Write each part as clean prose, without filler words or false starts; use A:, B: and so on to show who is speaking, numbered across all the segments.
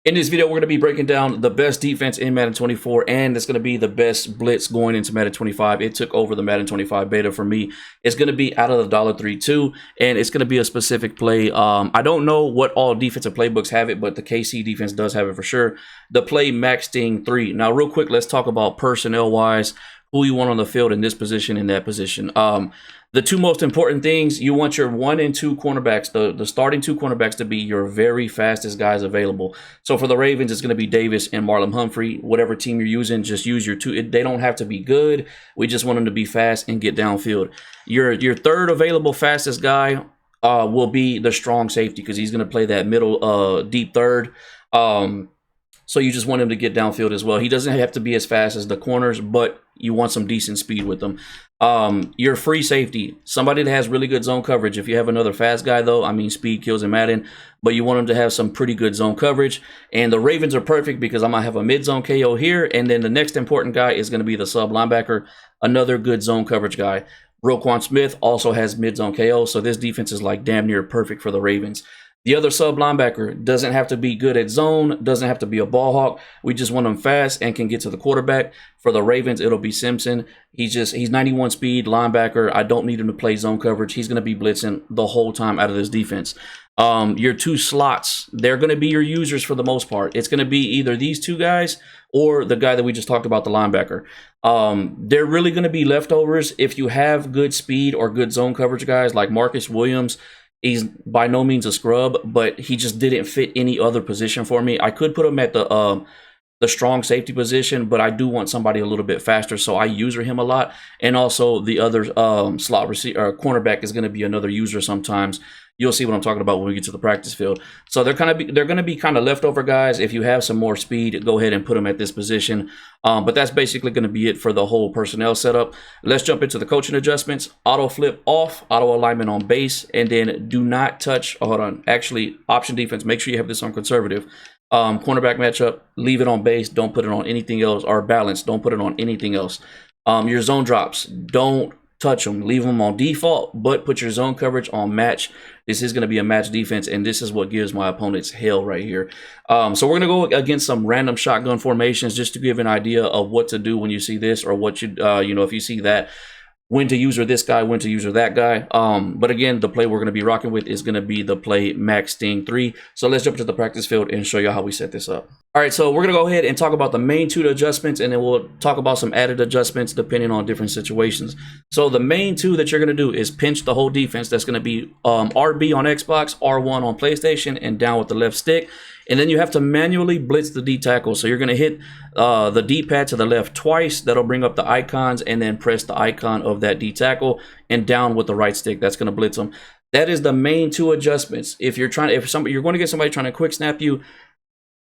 A: In this video, we're going to be breaking down the best defense in Madden 24, and it's going to be the best blitz going into Madden 25. It took over the Madden 25 beta for me. It's going to be out of the $3.2, and it's going to be a specific play. I don't know what all defensive playbooks have it, but the KC defense does have it for sure. The play Max Sting 3. Now, real quick, let's talk about personnel-wise, who you want on the field in this position, in that position. The two most important things, you want your 1 and 2 cornerbacks, the starting 2 cornerbacks, to be your very fastest guys available. So for the Ravens, it's going to be Davis and Marlon Humphrey. Whatever team you're using, just use your two. They don't have to be good. We just want them to be fast and get downfield. Your third available fastest guy will be the strong safety, because he's going to play that middle deep third. So you just want him to get downfield as well. He doesn't have to be as fast as the corners, but you want some decent speed with them. Your free safety, somebody that has really good zone coverage. If you have another fast guy, though, I mean, speed kills in Madden, but you want him to have some pretty good zone coverage. And the Ravens are perfect because I'm going to have a mid-zone KO here, and then the next important guy is going to be the sub linebacker, another good zone coverage guy. Roquan Smith also has mid-zone KO, so this defense is like damn near perfect for the Ravens. The other sub linebacker doesn't have to be good at zone, doesn't have to be a ball hawk. We just want him fast and can get to the quarterback. For the Ravens, it'll be Simpson. He's 91 speed linebacker. I don't need him to play zone coverage. He's going to be blitzing the whole time out of this defense. Your two slots, they're going to be your users for the most part. It's going to be either these two guys or the guy that we just talked about, the linebacker. They're really going to be leftovers if you have good speed or good zone coverage guys like Marcus Williams. He's by no means a scrub, but he just didn't fit any other position for me. I could put him at the strong safety position, but I do want somebody a little bit faster, so I user him a lot. And also the other slot receiver, cornerback, is going to be another user sometimes. You'll see what I'm talking about when we get to the practice field. So they're going to be kind of leftover guys. If you have some more speed, go ahead and put them at this position. But that's basically going to be it for the whole personnel setup. Let's jump into the coaching adjustments. Auto flip off, auto alignment on base, and then do not touch. Oh, hold on. Actually, option defense. Make sure you have this on conservative. Cornerback matchup, leave it on base. Don't put it on anything else. Or balance. Don't put it on anything else. Your zone drops, don't touch them. Leave them on default, but put your zone coverage on match. This is going to be a match defense, and this is what gives my opponents hell right here. So we're going to go against some random shotgun formations just to give an idea of what to do when you see this, or what you, if you see that, when to user this guy, when to user that guy. But again, the play we're going to be rocking with is going to be the play Max Sting 3. So let's jump to the practice field and show you how we set this up. All right, so we're going to go ahead and talk about the main 2 adjustments, and then we'll talk about some added adjustments depending on different situations. So the main 2 that you're going to do is pinch the whole defense. That's going to be RB on Xbox, R1 on PlayStation, and down with the left stick. And then you have to manually blitz the D tackle. So you're going to hit the D-pad to the left twice. That'll bring up the icons, and then press the icon of that D tackle and down with the right stick. That's going to blitz them. That is the main 2 adjustments. If you're going to get somebody trying to quick snap you,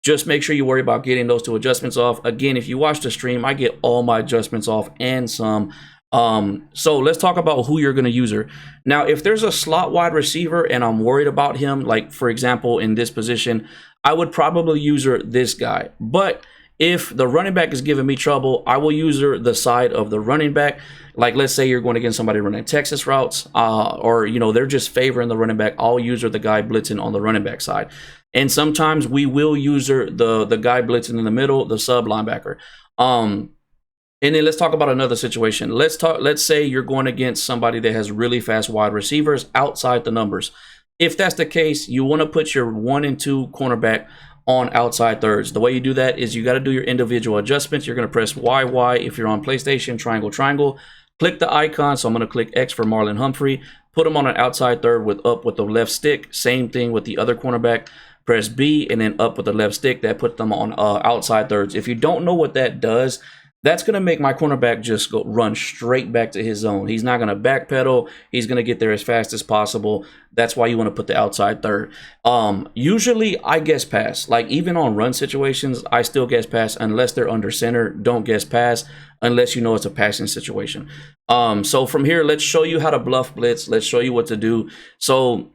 A: just make sure you worry about getting those 2 adjustments off. Again, if you watch the stream, I get all my adjustments off and some. So let's talk about who you're going to user. Now, if there's a slot wide receiver and I'm worried about him, like for example, in this position, I would probably user this guy. But if the running back is giving me trouble, I will user the side of the running back. Like, let's say you're going against somebody running Texas routes, or, they're just favoring the running back. I'll user the guy blitzing on the running back side. And sometimes we will user the guy blitzing in the middle, the sub linebacker. And then let's talk about another situation. Let's say you're going against somebody that has really fast wide receivers outside the numbers. If that's the case, you want to put your 1 and 2 cornerback on outside thirds. The way you do that is you got to do your individual adjustments. You're going to press YY if you're on PlayStation, triangle. Click the icon. So I'm going to click X for Marlon Humphrey. Put him on an outside third with up with the left stick. Same thing with the other cornerback. Press B and then up with the left stick. That puts them on outside thirds. If you don't know what that does, that's going to make my cornerback just run straight back to his zone. He's not going to backpedal. He's going to get there as fast as possible. That's why you want to put the outside third. Usually I guess pass. Like even on run situations, I still guess pass unless they're under center. Don't guess pass unless you know it's a passing situation. So from here, let's show you how to bluff blitz. Let's show you what to do. So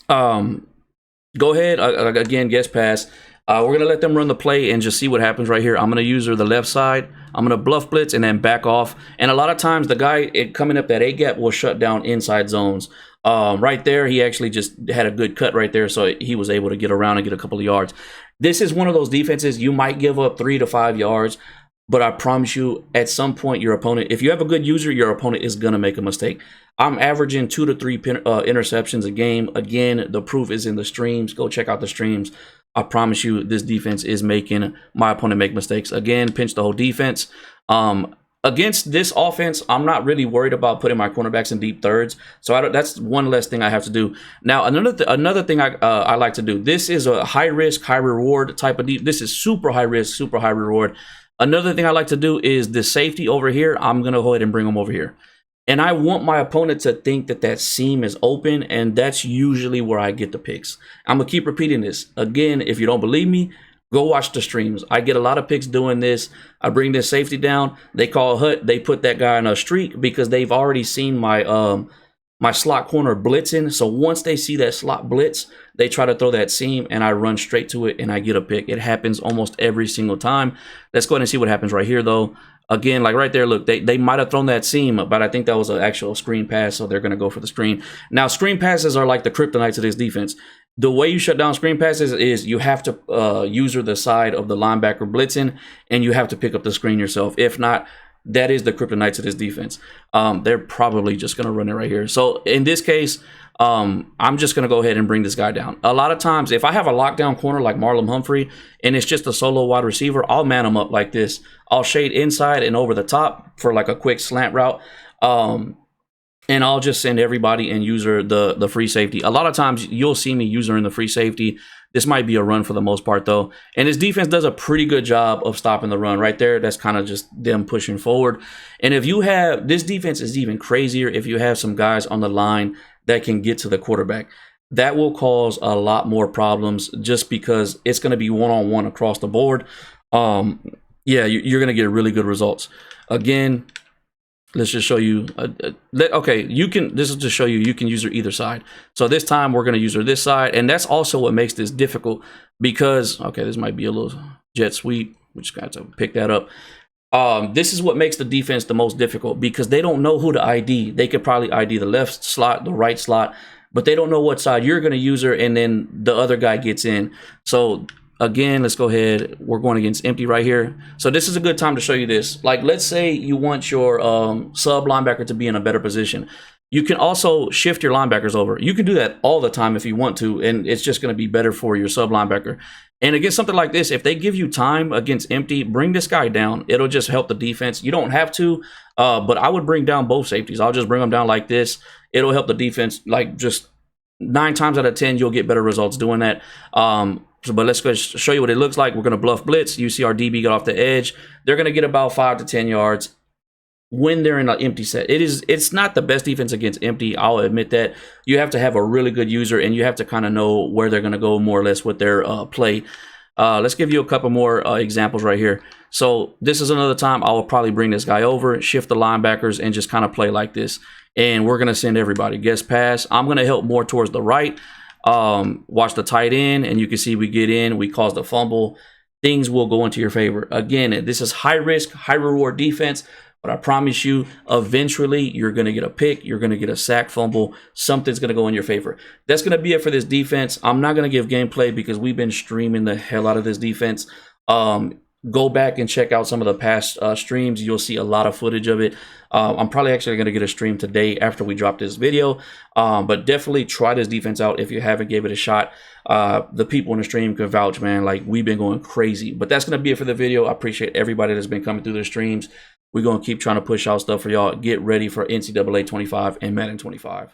A: go ahead, again, guess pass. We're going to let them run the play and just see what happens right here. I'm going to use the left side. I'm going to bluff blitz and then back off. And a lot of times the guy coming up that A-gap will shut down inside zones. Right there, he actually just had a good cut right there, so he was able to get around and get a couple of yards. This is one of those defenses you might give up 3 to 5 yards, but I promise you, at some point, your opponent, if you have a good user, your opponent is going to make a mistake. I'm averaging 2 to 3 interceptions a game. Again, the proof is in the streams. Go check out the streams. I promise you, this defense is making my opponent make mistakes. Again, pinch the whole defense. Against this offense, I'm not really worried about putting my cornerbacks in deep thirds. So that's one less thing I have to do. Now, another thing I like to do. This is a high risk, high reward type of deep. This is super high risk, super high reward. Another thing I like to do is the safety over here. I'm gonna go ahead and bring them over here. And I want my opponent to think that that seam is open, and that's usually where I get the picks. I'm going to keep repeating this. Again, if you don't believe me, go watch the streams. I get a lot of picks doing this. I bring this safety down. They call hut. They put that guy on a streak because they've already seen my my slot corner blitzing. So once they see that slot blitz, they try to throw that seam, and I run straight to it, and I get a pick. It happens almost every single time. Let's go ahead and see what happens right here, though. Again, like right there, look, they might have thrown that seam, but I think that was an actual screen pass, so they're going to go for the screen. Now, screen passes are like the kryptonite to this defense. The way you shut down screen passes is you have to user the side of the linebacker blitzing, and you have to pick up the screen yourself. If not, that is the kryptonite to this defense. They're probably just going to run it right here. So in this case, I'm just going to go ahead and bring this guy down. A lot of times, if I have a lockdown corner like Marlon Humphrey and it's just a solo wide receiver, I'll man him up like this. I'll shade inside and over the top for like a quick slant route. And I'll just send everybody and user the free safety. A lot of times you'll see me user in the free safety. This might be a run for the most part, though. And his defense does a pretty good job of stopping the run right there. That's kind of just them pushing forward. And if you have, this defense is even crazier if you have some guys on the line that can get to the quarterback. That will cause a lot more problems just because it's going to be one-on-one across the board. Yeah, you're going to get really good results. Again, let's just show you. Okay, you can. This is to show you you can use her either side. So this time we're going to use her this side, and that's also what makes this difficult because this might be a little jet sweep. We just got to pick that up. This is what makes the defense the most difficult because they don't know who to ID. They could probably ID the left slot, the right slot, but they don't know what side you're going to use her, and then the other guy gets in. So again, let's go ahead. We're going against empty right here. So this is a good time to show you this. Like, let's say you want your sub linebacker to be in a better position. You can also shift your linebackers over. You can do that all the time if you want to, and it's just going to be better for your sub linebacker. And against something like this, if they give you time against empty, bring this guy down. It'll just help the defense. You don't have to, but I would bring down both safeties. I'll just bring them down like this. It'll help the defense. Like, just 9 times out of 10, you'll get better results doing that. But let's go show you what it looks like. We're going to bluff blitz. You see our DB get off the edge. They're going to get about 5 to 10 yards when they're in an empty set. It's not the best defense against empty. I'll admit that. You have to have a really good user, and you have to kind of know where they're going to go more or less with their play. Let's give you a couple more examples right here. So this is another time I will probably bring this guy over, shift the linebackers, and just kind of play like this. And we're going to send everybody. Guess pass. I'm going to help more towards the right. Watch the tight end, and you can see we get in. We cause the fumble. Things will go into your favor. Again, this is high risk, high reward defense. But I promise you, eventually, you're going to get a pick. You're going to get a sack, fumble. Something's going to go in your favor. That's going to be it for this defense. I'm not going to give gameplay because we've been streaming the hell out of this defense. Go back and check out some of the past streams. You'll see a lot of footage of it. I'm probably actually going to get a stream today after we drop this video. But definitely try this defense out if you haven't gave it a shot. The people in the stream can vouch, man. Like, we've been going crazy. But that's going to be it for the video. I appreciate everybody that's been coming through the streams. We're going to keep trying to push out stuff for y'all. Get ready for NCAA 25 and Madden 25.